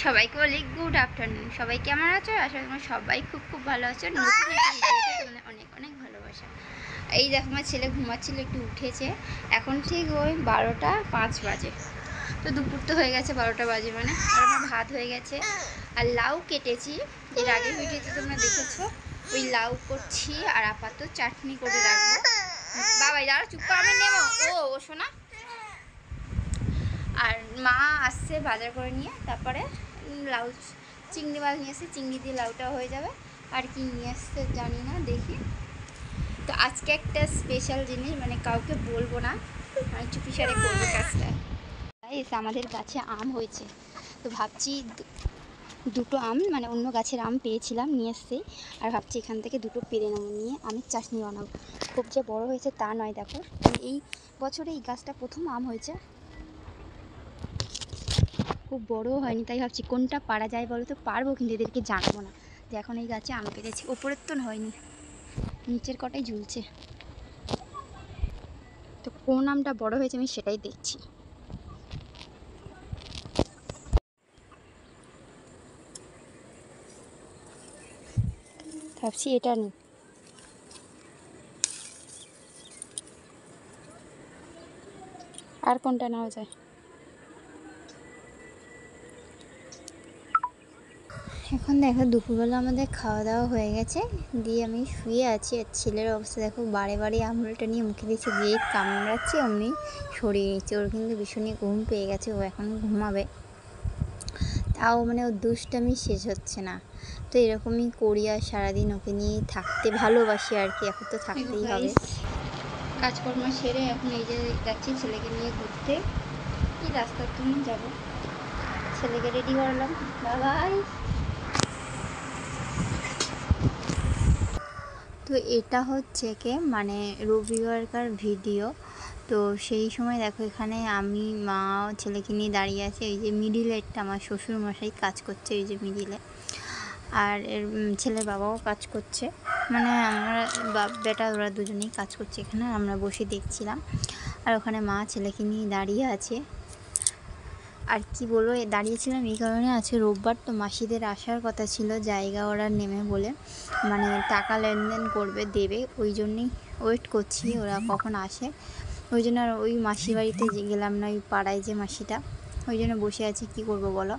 সবাইকে বলি good afternoon. সবাই কেমন আছো? আশা করি সবাই খুব খুব ভালো আছো। নতুন একটা ভিডিওতে তোমাদের অনেক অনেক ভালোবাসা। এই দেখো আমার ছেলে ঘুমাচ্ছিল, একটু উঠেছে। এখন ঠিক ওই 12টা 5 বাজে। তো দুপুর তো হয়ে গেছে, 12টা বাজে মানে। আর আমার ভাত হয়ে গেছে আর লাউ কেটেছি। এর আগের ভিডিওতে তোমরা দেখেছো। ওই লাউ করছি আর আপাতত চাটনি করে রাখবো। বাবাই দাঁড়া, চুপ করে আমি নেবো। ও শোনা। আর মা আসছে বাজার করে নিয়ে, তারপরে লাউ চিংড়ি মাছ নিয়ে আসছে, চিংড়ি দিয়ে লাউটা হয়ে যাবে। আর কি নিয়ে আসছে জানি না, দেখি। তো আজকে একটা স্পেশাল জিনিস, মানে কাউকে বলবো না, মানে চুপিসারে করবো কাজটা। এসে আমাদের গাছে আম হয়েছে, তো ভাবছি দুটো আম, মানে অন্য গাছের আম পেয়েছিলাম, নিয়ে এসছি। আর ভাবছি এখান থেকে দুটো পেরে নেবো, নিয়ে আমি চাটনি বানাবো। খুব যে বড় হয়েছে তা নয়, দেখো এই বছরে এই গাছটা প্রথম আম হয়েছে, খুব বড়ও হয়নি। তাই ভাবছি কোনটা পারা যায় বলো তো। পারবো, কিন্তু এদেরকে জানবো না যে এখন এই গাছে আম পেরেছি। ওপরের তো হয়নি, নিচের কটাই ঝুলছে। তো কোন আমটা বড় হয়েছে আমি সেটাই দেখছি। ভাবছি এটা নিই। আর কোনটা নেওয়া যায়? এখন দেখো দুপুরবেলা আমাদের খাওয়া দাওয়া হয়ে গেছে, দিয়ে আমি শুয়ে আছি। আর ছেলের অবস্থা দেখো, বারে বারে আমুলটা নিয়ে মুখে দিয়েছে, যেই কামড়াচ্ছে অমনি সরিয়ে নিচ্ছে। ওর কিন্তু ভীষণই ঘুম পেয়ে গেছে, ও এখন ঘুমাবে। তাও মানে ওর দুষ্টামি শেষ হচ্ছে না। তো এরকমই করি, আর সারাদিন ওকে নিয়ে থাকতে ভালোবাসি আর কি। এখন তো থাকতেই হবে। কাজকর্ম সেরে এখন এই যে যাচ্ছি ছেলেকে নিয়ে ঘুরতে। কি রাস্তার তুমি যাবো, ছেলেকে রেডি করলাম। বাবাই। তো এটা হচ্ছে কি, মানে রবিবারকার ভিডিও। তো সেই সময় দেখো এখানে আমি মা ছেলেকে নিয়ে দাঁড়িয়ে আছে। এই যে মিডিলেরটা আমার শ্বশুর মশাই কাজ করছে, এই যে মিডিলে। আর এর ছেলের বাবাও কাজ করছে, মানে আমরা বাপ বেটা ওরা দুজনেই কাজ করছে এখানে। আমরা বসে দেখছিলাম। আর ওখানে মা ছেলেকে নিয়ে দাঁড়িয়ে আছে। আর কি বলবো, দাঁড়িয়েছিলাম এই কারণে, আছে রোববার তো মাসিদের আসার কথা ছিল, জায়গা ওরা নেমে বলে, মানে টাকা লেনদেন করবে, দেবে। ওই জন্যই ওয়েট করছি ওরা কখন আসে। ওই জন্য আর ওই মাসি বাড়িতে গেলাম না, ওই পাড়ায় যে মাসিটা, ওই জন্য বসে আছি। কি করব বলো,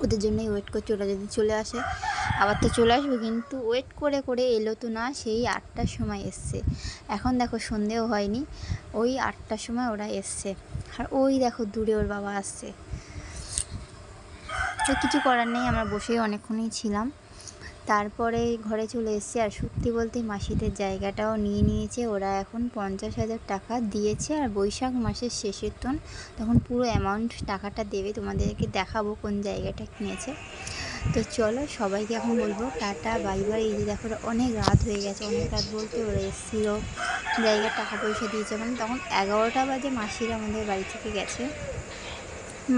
ওদের জন্যই ওয়েট করছি। ওরা যদি চলে আসে আবার তো চলে আসবে, কিন্তু ওয়েট করে করে এলো তো না। সেই 8টার সময় এসছে। এখন দেখো সন্ধেও হয়নি, ওই 8টার সময় ওরা এসছে। আর ওই দেখো দূরে ওর বাবা আসছে। তো কিছু করার নেই, আমরা বসেই অনেকক্ষণই ছিলাম। তারপরে ঘরে চলে এসেছি। আর সত্যি বলতে মাসিদের জায়গাটাও নিয়ে নিয়েছে ওরা। এখন 50,000 টাকা দিয়েছে, আর বৈশাখ মাসের শেষের তখন পুরো অ্যামাউন্ট টাকাটা দেবে। তোমাদেরকে দেখাবো কোন জায়গাটা কিনেছে। তো চলো সবাইকে এখন বলবো টাটা বাই বাই। এই যে দেখো অনেক রাত হয়ে গেছে, অনেক রাত বলতে ওরা এসেছিল, জায়গার টাকা পয়সা দিয়েছে। মানে তখন 11টা বাজে মাসিরা আমাদের বাড়ি থেকে গেছে।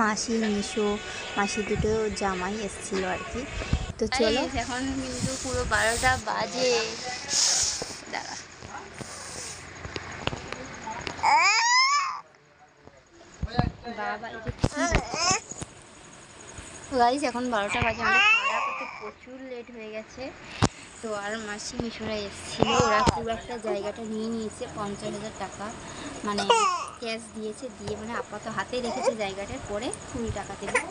মাসি মিশো মাসি দুটো জামাই এসেছিল আর কি। তো চলো, এখন কিন্তু পুরো 12টা বাজে। দাঁড়া, বাবা এই যে গাইস, এখন 12টা বাজে। আমাদের খাওয়া করতে প্রচুর লেট হয়ে গেছে। তো আর মাসি মিশোরা এসেছিল, ওরা পুরো একটা জায়গাটা নিয়ে নিয়েছে। 50,000 টাকা মানে ক্যাশ দিয়েছে, দিয়ে মানে আপাতত হাতে রেখেছে জায়গাটার, পরে ফুল টাকা দেবে।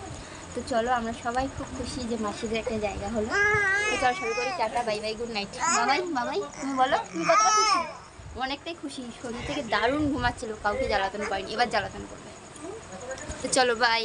তো চলো, আমরা সবাই খুব খুশি যে মাসিদের একটা জায়গা হলো। তো চলো শুরু করি, tata bye bye good night. বাবাই বাবাই, তুমি বলো তুমি কতটা খুশি? অনেকটাই খুশি। শরীর থেকে দারুণ ঘুমাচ্ছিল, কাউকে জ্বালাতন করেনি, এবার জ্বালাতন করবে। তো চলো বাই।